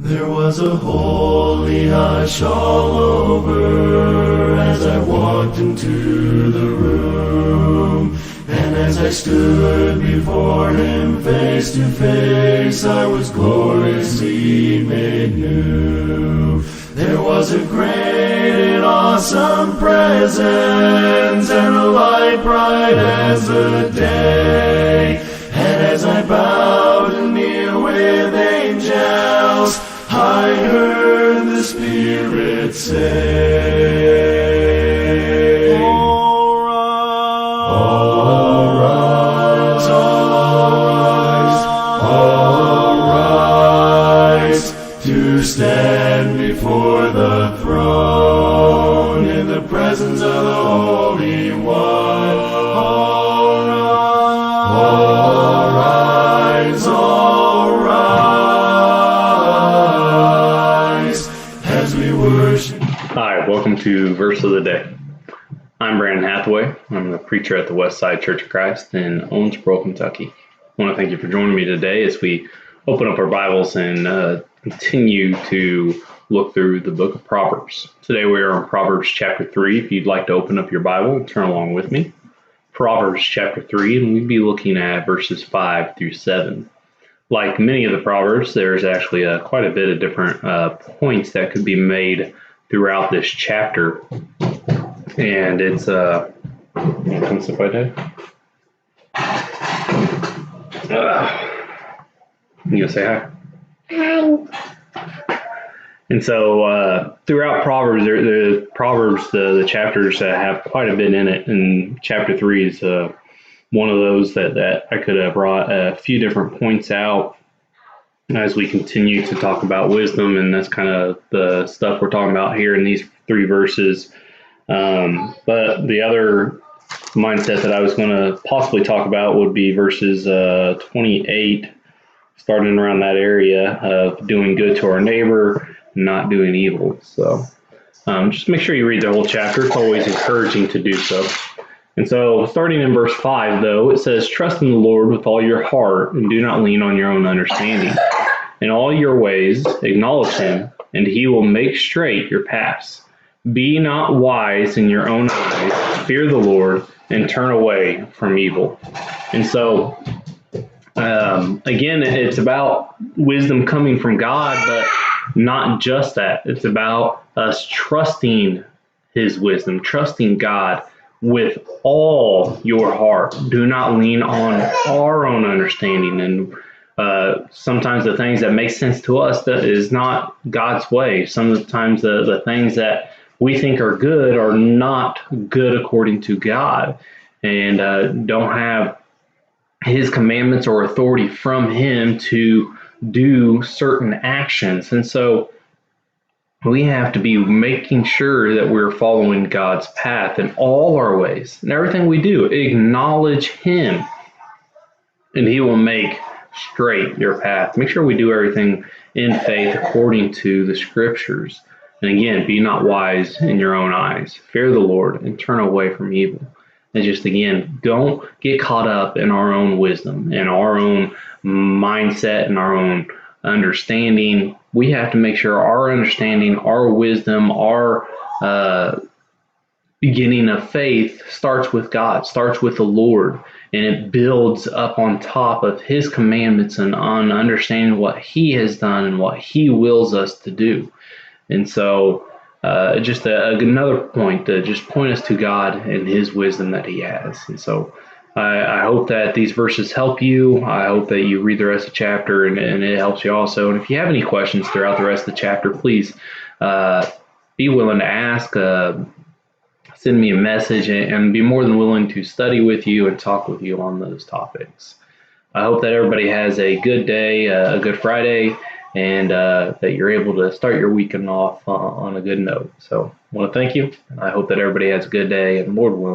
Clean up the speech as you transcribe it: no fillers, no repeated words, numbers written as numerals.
There was a holy hush all over as I walked into the room. And as I stood before him face to face, I was gloriously made new. There was a great and awesome presence, and a light bright as the day. And as I bowed and kneel with angels, I heard the Spirit say, All rise, all rise, to stand before the throne in the presence of the Holy One. All rise, as we worship. Hi, welcome to Verse of the Day. I'm Brandon Hathaway. I'm the preacher at the Westside Church of Christ in Owensboro, Kentucky. I want to thank you for joining me today as we open up our Bibles and continue to look through the book of Proverbs. Today we are in Proverbs chapter 3. If you'd like to open up your Bible and turn along with me. Proverbs chapter 3, and we'll be looking at verses 5 through 7. Like many of the Proverbs, there's actually quite a bit of different points that could be made throughout this chapter. And it's, come sit by Dad. You gonna say hi? Hi. And so throughout Proverbs, the chapters have quite a bit in it. And chapter 3 is one of those that I could have brought a few different points out as we continue to talk about wisdom. And that's kind of the stuff we're talking about here in these 3 verses. But the other mindset that I was going to possibly talk about would be verses 28, starting around that area of doing good to our neighbor, not doing evil. So just make sure you read the whole chapter. It's always encouraging to do so. And so starting in verse 5, though, it says, Trust in the Lord with all your heart and do not lean on your own understanding. In all your ways acknowledge him, and he will make straight your paths. Be not wise in your own eyes. Fear the Lord and turn away from evil. And so, again, it's about wisdom coming from God, but not just that. It's about us trusting his wisdom, trusting God with all your heart. Do not lean on our own understanding. And sometimes the things that make sense to us that is not God's way. Sometimes the things that we think are good are not good according to God, and don't have his commandments or authority from him to do certain actions. And so we have to be making sure that we're following God's path in all our ways. And everything we do, acknowledge him, and he will make straight your path. Make sure we do everything in faith according to the scriptures. And again, be not wise in your own eyes. Fear the Lord and turn away from evil. And just again, don't get caught up in our own wisdom and our own mindset and our own understanding. We have to make sure our understanding, our wisdom, our beginning of faith starts with God, starts with the Lord, and it builds up on top of his commandments and on understanding what he has done and what he wills us to do. And so just another point to just point us to God and his wisdom that he has. And so I hope that these verses help you. I hope that you read the rest of the chapter and it helps you also. And if you have any questions throughout the rest of the chapter, please be willing to ask, send me a message, and be more than willing to study with you and talk with you on those topics. I hope that everybody has a good day, a good Friday, and that you're able to start your weekend off on a good note. So I want to thank you, and I hope that everybody has a good day, and Lord willing,